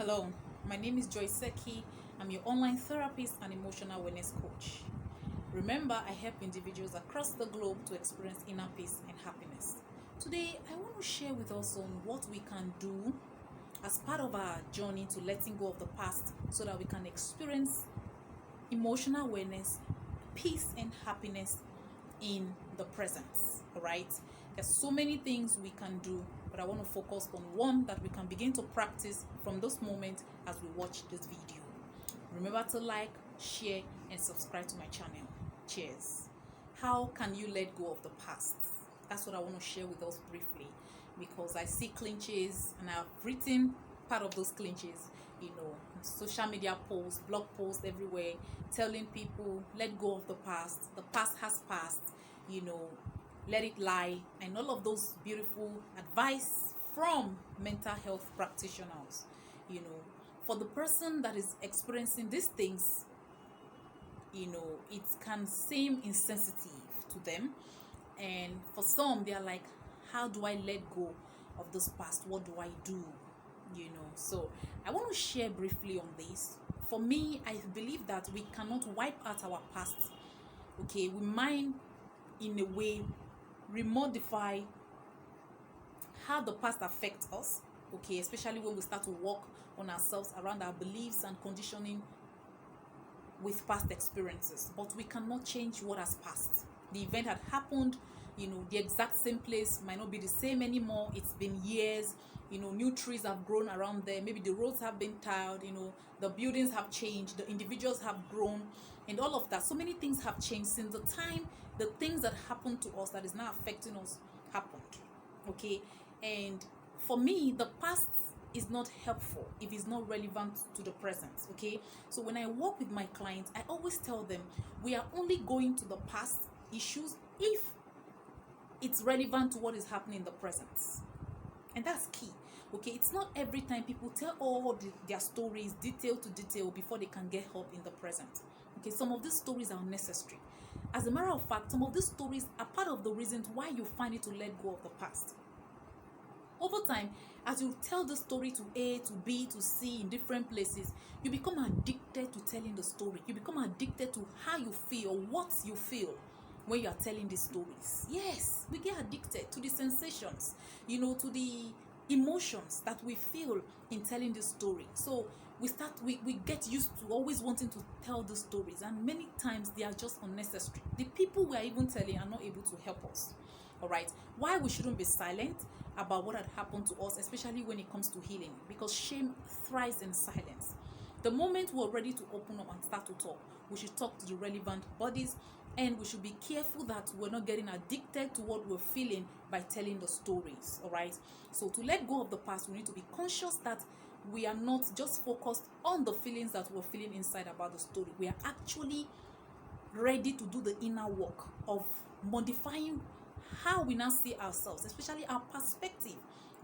Hello, my name is Joy Seki. I'm your online therapist and emotional wellness coach. Remember, I help individuals across the globe to experience inner peace and happiness. Today, I want to share with us on what we can do as part of our journey to letting go of the past so that we can experience emotional wellness, peace, and happiness in the present. All right, there's so many things we can do, but I want to focus on one that we can begin to practice from this moment as we watch this video. Remember to like, share, and subscribe to my channel. Cheers. How can you let go of the past? That's what I want to share with us briefly, because I see clinches and I've written part of those clinches, social media posts, blog posts everywhere, telling people let go of the past. The past has passed, let it lie, and all of those beautiful advice from mental health practitioners. For the person that is experiencing these things, it can seem insensitive to them, and for some they are like, how do I let go of this past? What do I do? So I want to share briefly on this. For me, I believe that we cannot wipe out our past. We might in a way remodify how the past affects us, especially when we start to work on ourselves around our beliefs and conditioning with past experiences. But we cannot change what has passed. The event had happened, the exact same place might not be the same anymore. It's been years, new trees have grown around there, maybe the roads have been tiled, the buildings have changed, the individuals have grown, and all of that. So many things have changed since the time the things that happened to us that is now affecting us happened. And for me, the past is not helpful if it's not relevant to the present. So when I work with my clients, I always tell them we are only going to the past issues if it's relevant to what is happening in the present. And that's key. It's not every time people tell all their stories detail to detail before they can get help in the present. Some of these stories are unnecessary. As a matter of fact, some of these stories are part of the reasons why you find it to let go of the past. Over time, as you tell the story to A, to B, to C in different places, you become addicted to telling the story. You become addicted to how you feel or what you feel when you are telling these stories. Yes, we get addicted to the sensations, to the emotions that we feel in telling this story. So we get used to always wanting to tell the stories, and many times they are just unnecessary. The people we are even telling are not able to help us. All right, why we shouldn't be silent about what had happened to us, especially when it comes to healing, because shame thrives in silence. The moment we're ready to open up and start to talk, we should talk to the relevant bodies, and we should be careful that we're not getting addicted to what we're feeling by telling the stories. All right, so to let go of the past, we need to be conscious that we are not just focused on the feelings that we're feeling inside about the story. We are actually ready to do the inner work of modifying how we now see ourselves, especially our perspective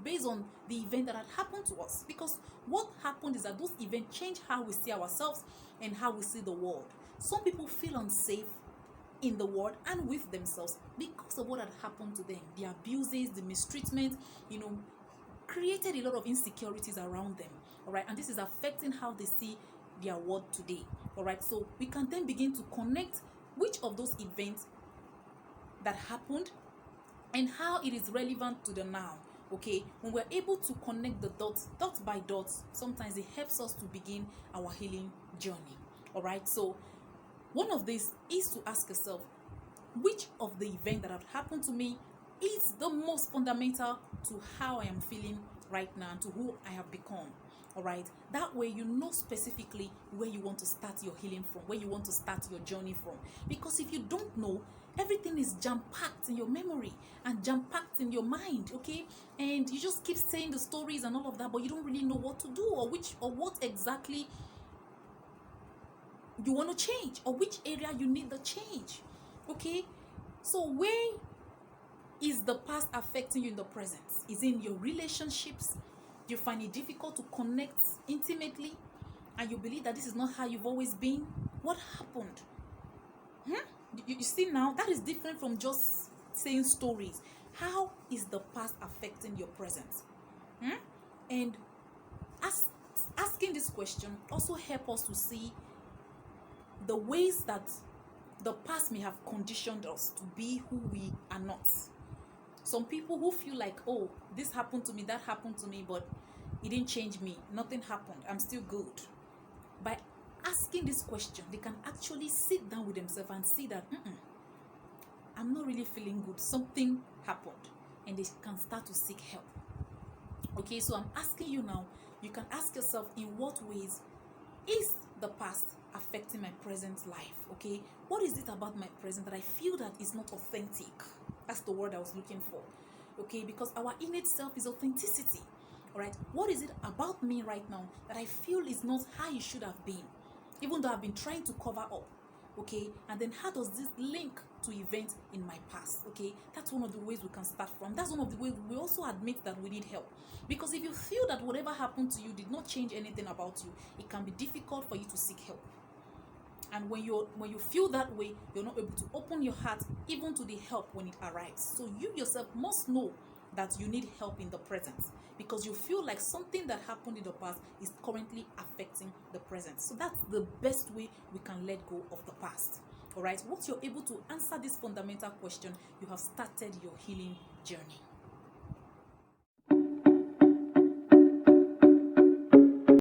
based on the event that had happened to us. Because what happened is that those events change how we see ourselves and how we see the world. Some people feel unsafe in the world and with themselves because of what had happened to them. The abuses, the mistreatment, created a lot of insecurities around them. All right, and this is affecting how they see their world today. All right, so we can then begin to connect which of those events that happened and how it is relevant to the now. When we're able to connect the dots by dots, sometimes it helps us to begin our healing journey. All right, so one of these is to ask yourself, which of the event that have happened to me is the most fundamental to how I am feeling right now and to who I have become. All right, that way you know specifically where you want to start your healing from, where you want to start your journey from. Because if you don't know, everything is jam-packed in your memory and jam-packed in your mind, and you just keep saying the stories and all of that, but you don't really know what to do or what exactly you want to change or which area you need the change. So where is the past affecting you in the present? Is it in your relationships? You find it difficult to connect intimately, and you believe that this is not how you've always been? What happened? You see, now that is different from just saying stories. How is the past affecting your present? And ask question also help us to see the ways that the past may have conditioned us to be who we are not. Some people who feel like, oh, this happened to me, that happened to me, but it didn't change me. Nothing happened. I'm still good. By asking this question, they can actually sit down with themselves and see that, I'm not really feeling good. Something happened. And they can start to seek help. Okay, so I'm asking you now, you can ask yourself, in what ways is the past affecting my present life? Okay, what is it about my present that I feel that is not authentic? That's the word I was looking for. Okay, because our innate self is authenticity. All right, what is it about me right now that I feel is not how it should have been, even though I've been trying to cover up? Okay, and then how does this link to events in my past? Okay, that's one of the ways we can start from. That's one of the ways we also admit that we need help. Because if you feel that whatever happened to you did not change anything about you, it can be difficult for you to seek help. And when you feel that way, you're not able to open your heart even to the help when it arrives. So you yourself must know that you need help in the present, because you feel like something that happened in the past is currently affecting the present. So that's the best way we can let go of the past. All right, once you're able to answer this fundamental question, you have started your healing journey.